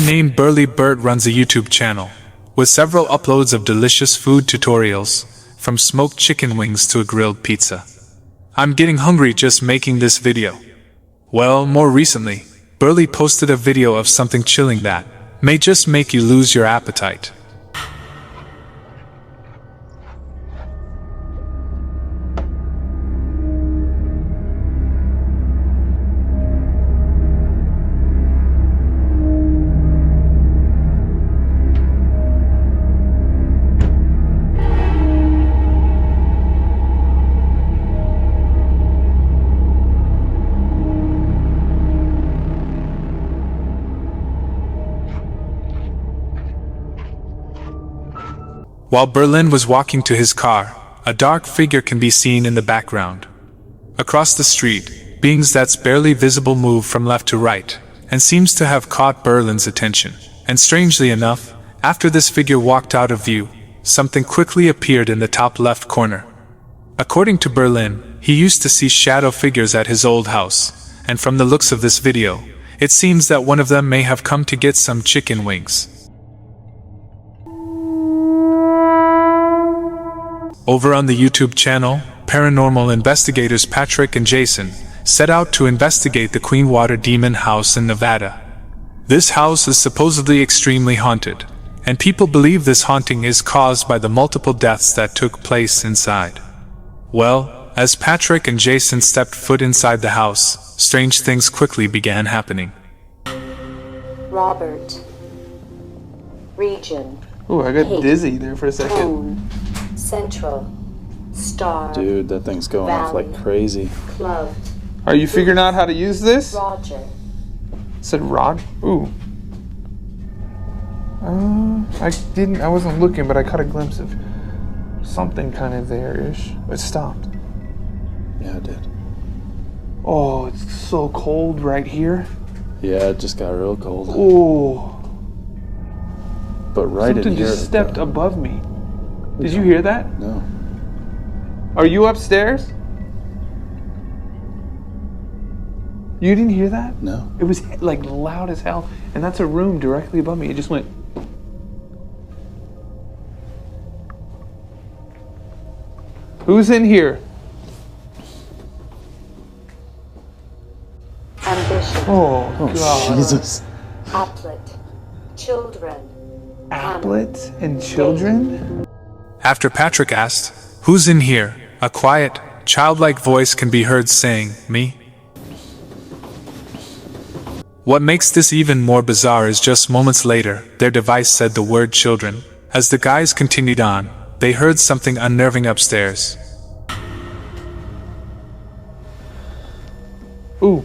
named Burly Bert runs a YouTube channel with several uploads of delicious food tutorials, from smoked chicken wings to a grilled pizza. I'm getting hungry just making this video. Well, more recently, Burly posted a video of something chilling that may just make you lose your appetite. While Berlin was walking to his car, a dark figure can be seen in the background. Across the street, beings that's barely visible move from left to right, and seems to have caught Berlin's attention. And strangely enough, after this figure walked out of view, something quickly appeared in the top left corner. According to Berlin, he used to see shadow figures at his old house, and from the looks of this video, it seems that one of them may have come to get some chicken wings. Over on the YouTube channel, paranormal investigators Patrick and Jason set out to investigate the Queen Water Demon house in Nevada. This house is supposedly extremely haunted, and people believe this haunting is caused by the multiple deaths that took place inside. Well, as Patrick and Jason stepped foot inside the house, strange things quickly began happening. Robert. Region. Ooh, I got dizzy there for a second. Cone. Central. Star. Dude, that thing's going off like crazy. Club. Are you figuring out how to use this? Roger. It said Rod? Ooh. I wasn't looking, but I caught a glimpse of something kind of there-ish. It stopped. Yeah, it did. Oh, it's so cold right here. Yeah, it just got real cold. Oh. But right Something in here. just stepped above me. Did you hear that? No. Are you upstairs? You didn't hear that? No. It was like loud as hell, and that's a room directly above me. It just went. Who's in here? Ambition. Oh, God. Jesus. Applet. Children. Applets and children? After Patrick asked, "Who's in here?" a quiet, childlike voice can be heard saying, "Me." What makes this even more bizarre is just moments later, their device said the word children. As the guys continued on, they heard something unnerving upstairs. Ooh,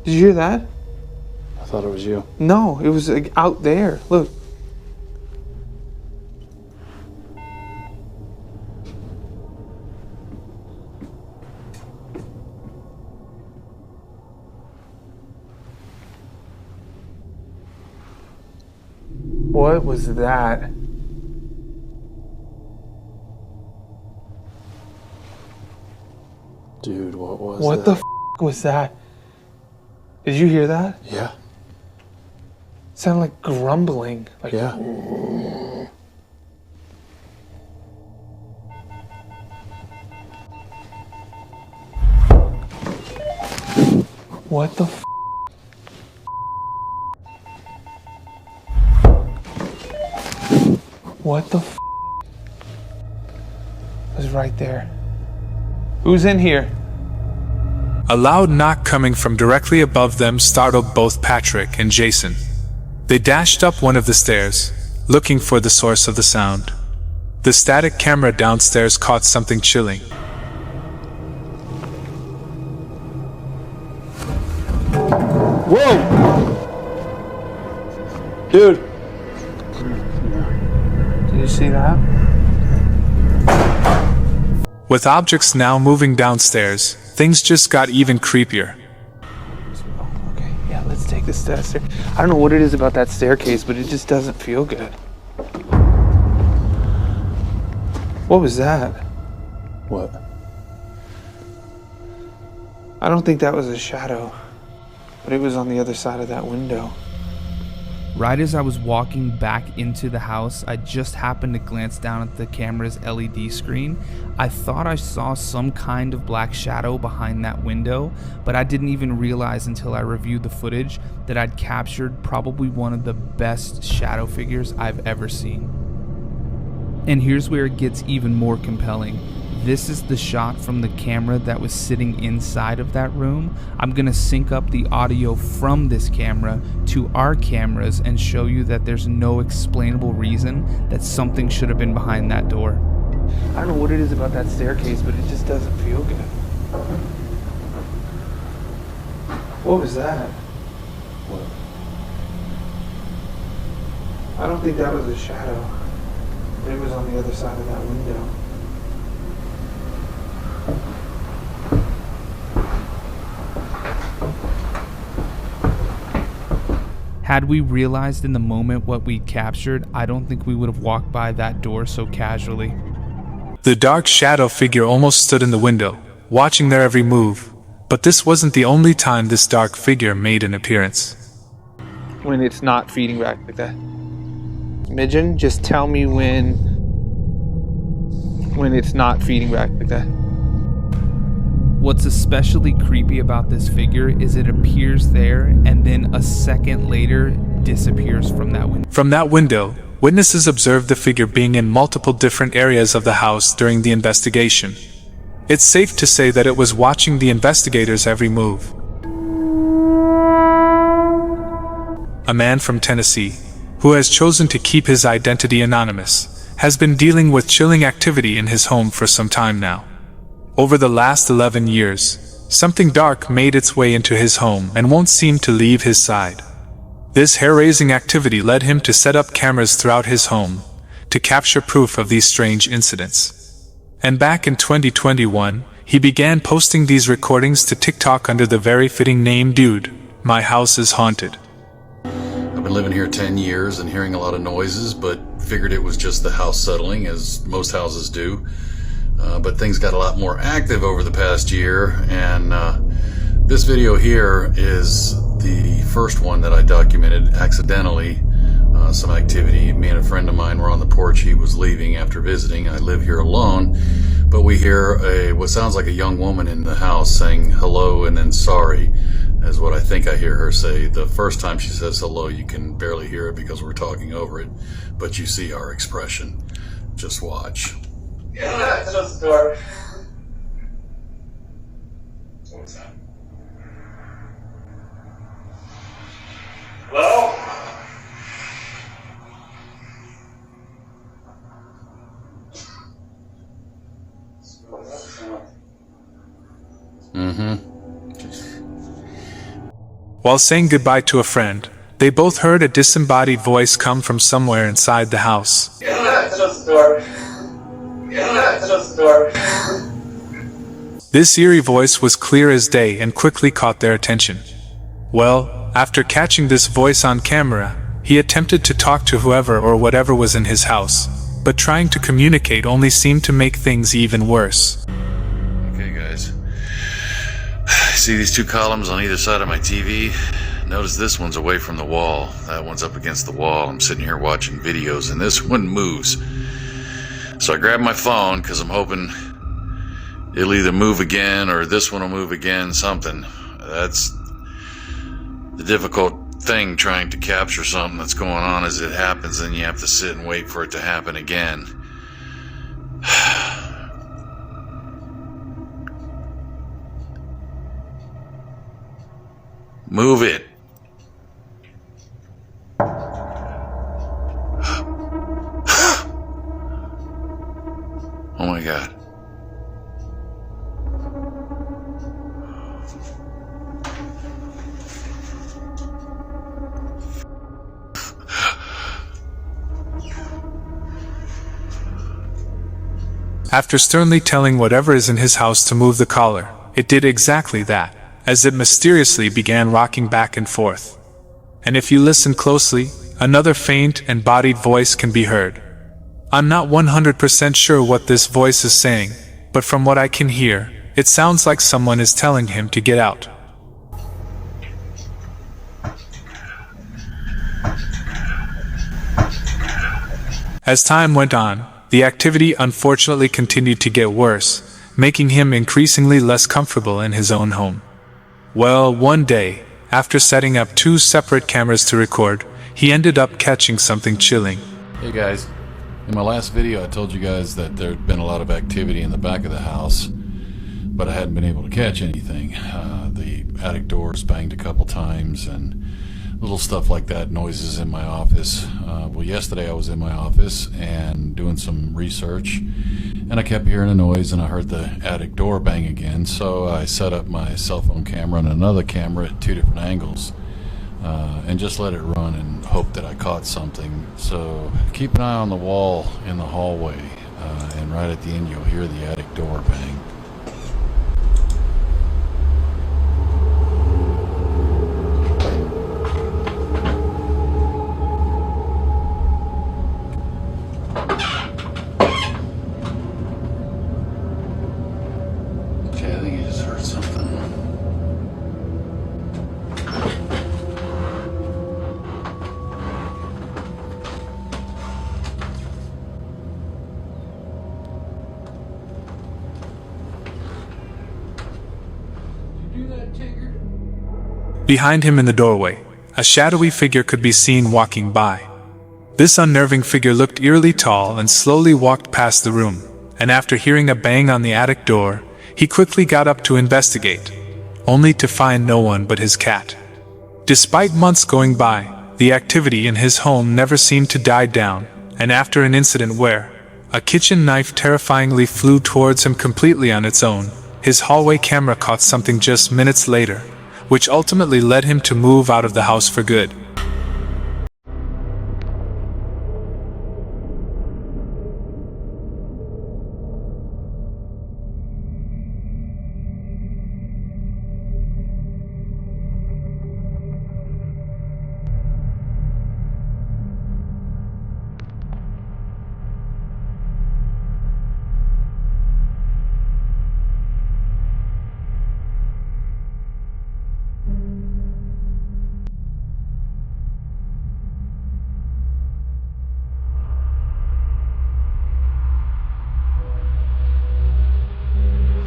did you hear that? I thought it was you. No, it was like out there. Look. What was that? Dude, what was What that? the f was that? Did you hear that? Yeah. It sounded like grumbling. Like, Yeah. what the f? What the f? It was right there. Who's in here? A loud knock coming from directly above them startled both Patrick and Jason. They dashed up one of the stairs, looking for the source of the sound. The static camera downstairs caught something chilling. Whoa! Dude! Did you see that? With objects now moving downstairs, things just got even creepier. Okay, yeah, let's take this stairs. I don't know what it is about that staircase, but it just doesn't feel good. What was that? What? I don't think that was a shadow, but it was on the other side of that window. Right as I was walking back into the house, I just happened to glance down at the camera's LED screen. I thought I saw some kind of black shadow behind that window, but I didn't even realize until I reviewed the footage that I'd captured probably one of the best shadow figures I've ever seen. And here's where it gets even more compelling. This is the shot from the camera that was sitting inside of that room. I'm gonna sync up the audio from this camera to our cameras and show you that there's no explainable reason that something should have been behind that door. I don't know what it is about that staircase, but it just doesn't feel good. What was that? What? I don't think that was a shadow. It was on the other side of that window. Had we realized in the moment what we'd captured, I don't think we would have walked by that door so casually. The dark shadow figure almost stood in the window, watching their every move. But this wasn't the only time this dark figure made an appearance. When it's not feeding back like that. Midgen, just tell me when it's not feeding back like that. What's especially creepy about this figure is it appears there and then a second later disappears from that window. From that window, witnesses observed the figure being in multiple different areas of the house during the investigation. It's safe to say that it was watching the investigators' every move. A man from Tennessee, who has chosen to keep his identity anonymous, has been dealing with chilling activity in his home for some time now. Over the last 11 years, something dark made its way into his home and won't seem to leave his side. This hair-raising activity led him to set up cameras throughout his home to capture proof of these strange incidents. And back in 2021, he began posting these recordings to TikTok under the very fitting name Dude, My House is Haunted. I've been living here 10 years and hearing a lot of noises, but figured it was just the house settling, as most houses do. But things got a lot more active over the past year, and this video here is the first one that I documented accidentally. Some activity. Me and a friend of mine were on the porch. He was leaving after visiting. I live here alone, but we hear what sounds like a young woman in the house saying hello and then sorry, is what I think I hear her say. The first time she says hello, you can barely hear it because we're talking over it, but you see our expression. Just watch. Yeah, close the door. What was that? Hello? While saying goodbye to a friend, they both heard a disembodied voice come from somewhere inside the house. Yeah, close the door. Yeah, close the door. This eerie voice was clear as day and quickly caught their attention. Well, after catching this voice on camera, he attempted to talk to whoever or whatever was in his house, but trying to communicate only seemed to make things even worse. Okay, guys. See these two columns on either side of my TV? Notice this one's away from the wall. That one's up against the wall. I'm sitting here watching videos, and this one moves. So I grabbed my phone because I'm hoping it'll either move again or this one will move again, something. That's the difficult thing, trying to capture something that's going on as it happens, and you have to sit and wait for it to happen again. Move it. Oh my God. After sternly telling whatever is in his house to move the collar, it did exactly that, as it mysteriously began rocking back and forth. And if you listen closely, another faint and bodied voice can be heard. I'm not 100% sure what this voice is saying, but from what I can hear, it sounds like someone is telling him to get out. As time went on, the activity unfortunately continued to get worse, making him increasingly less comfortable in his own home. Well, one day, after setting up 2 separate cameras to record, he ended up catching something chilling. Hey guys, in my last video I told you guys that there had been a lot of activity in the back of the house, but I hadn't been able to catch anything. The attic doors banged a couple times and little stuff like that, noises in my office. Well, yesterday I was in my office and doing some research, and I kept hearing a noise and I heard the attic door bang again, so I set up my cell phone camera and another camera at 2 different angles and just let it run and hope that I caught something. So keep an eye on the wall in the hallway, and right at the end you'll hear the attic door bang. Okay, I think I just heard something. Behind him in the doorway, a shadowy figure could be seen walking by. This unnerving figure looked eerily tall and slowly walked past the room, and after hearing a bang on the attic door, he quickly got up to investigate, only to find no one but his cat. Despite months going by, the activity in his home never seemed to die down, and after an incident where a kitchen knife terrifyingly flew towards him completely on its own, his hallway camera caught something just minutes later, which ultimately led him to move out of the house for good.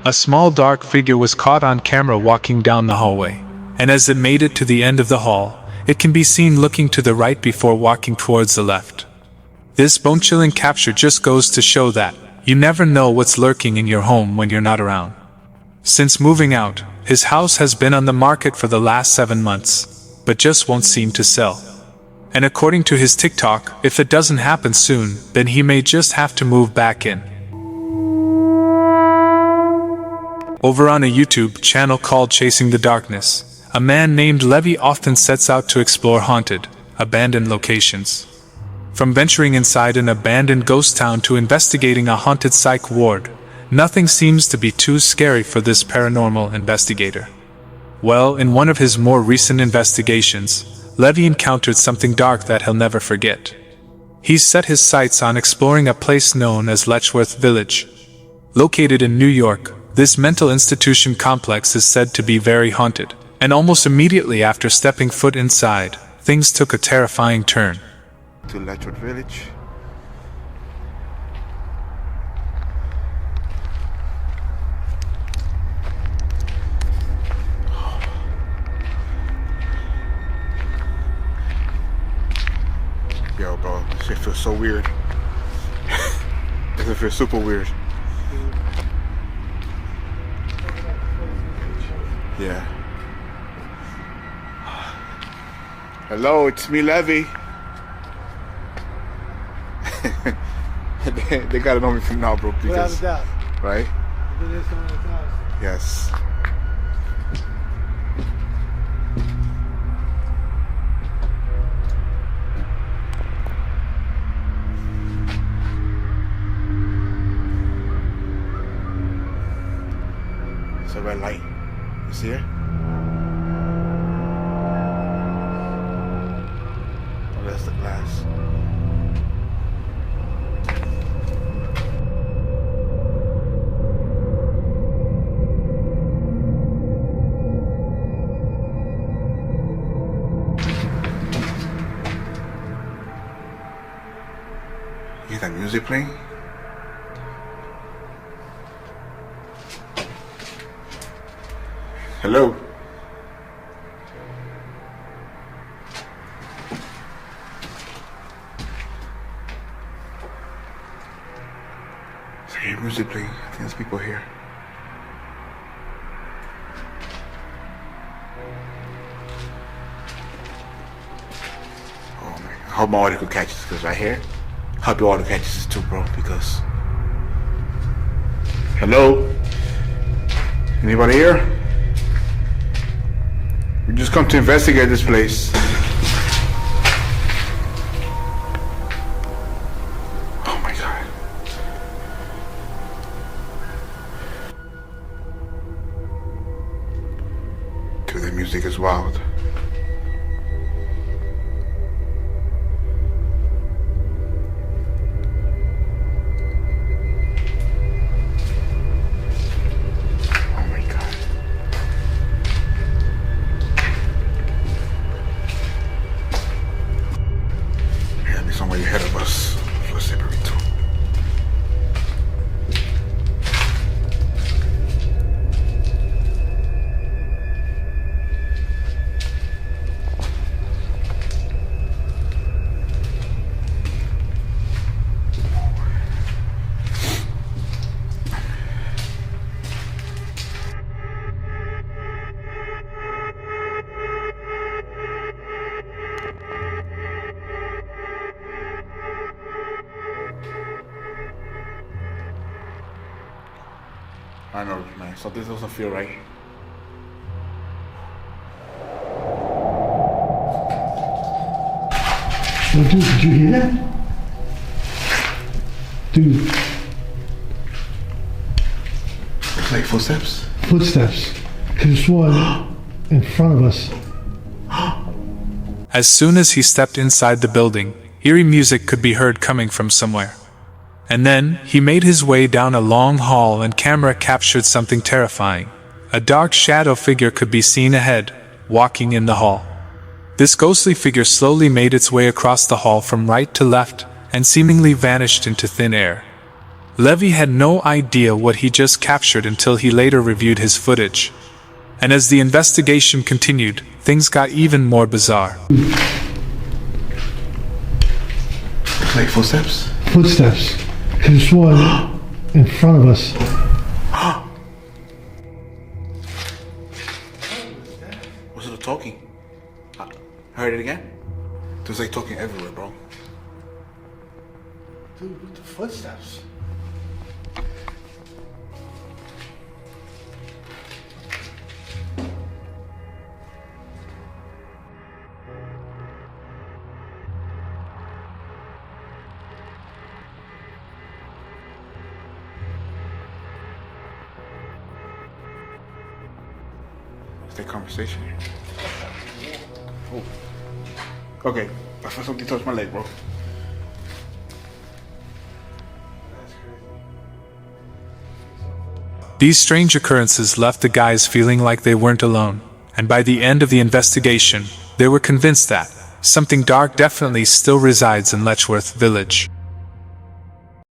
A small dark figure was caught on camera walking down the hallway, and as it made it to the end of the hall, it can be seen looking to the right before walking towards the left. This bone-chilling capture just goes to show that you never know what's lurking in your home when you're not around. Since moving out, his house has been on the market for the last 7 months, but just won't seem to sell. And according to his TikTok, if it doesn't happen soon, then he may just have to move back in. Over on a YouTube channel called Chasing the Darkness, a man named Levy often sets out to explore haunted, abandoned locations. From venturing inside an abandoned ghost town to investigating a haunted psych ward, nothing seems to be too scary for this paranormal investigator. Well, in one of his more recent investigations, Levy encountered something dark that he'll never forget. He's set his sights on exploring a place known as Letchworth Village. Located in New York, this mental institution complex is said to be very haunted, and almost immediately after stepping foot inside, things took a terrifying turn. To Letchworth Village. Yo, bro, this shit feels so weird. This feels super weird. Yeah. Hello, it's me, Levy. they gotta know me from now, bro. Because, right? Yes. It's a red light. You see it? Oh, that's the glass. hear that music playing? Hello? I hear music playing. I think there's people here. Oh man, I hope my audio could catch this, because right here, I hope your audio catches this too, bro, because... Hello? Anybody here? We just come to investigate this place. Oh my god. Dude, the music is wild. Somewhere ahead of us. Let's separate too. I know, man. Something doesn't feel right. Well, dude, did you hear that? Dude. It's like footsteps? Footsteps. Could have sworn in front of us. As soon as he stepped inside the building, eerie music could be heard coming from somewhere. And then, he made his way down a long hall and camera captured something terrifying. A dark shadow figure could be seen ahead, walking in the hall. This ghostly figure slowly made its way across the hall from right to left, and seemingly vanished into thin air. Levy had no idea what he just captured until he later reviewed his footage. And as the investigation continued, things got even more bizarre. Like footsteps? Footsteps. Could have sworn in front of us. What's it talking? I heard it again? There's like talking everywhere, bro. Dude, with the footsteps. What's that conversation here? Oh. Okay, I felt something touch my leg, bro. These strange occurrences left the guys feeling like they weren't alone, and by the end of the investigation, they were convinced that something dark definitely still resides in Letchworth Village.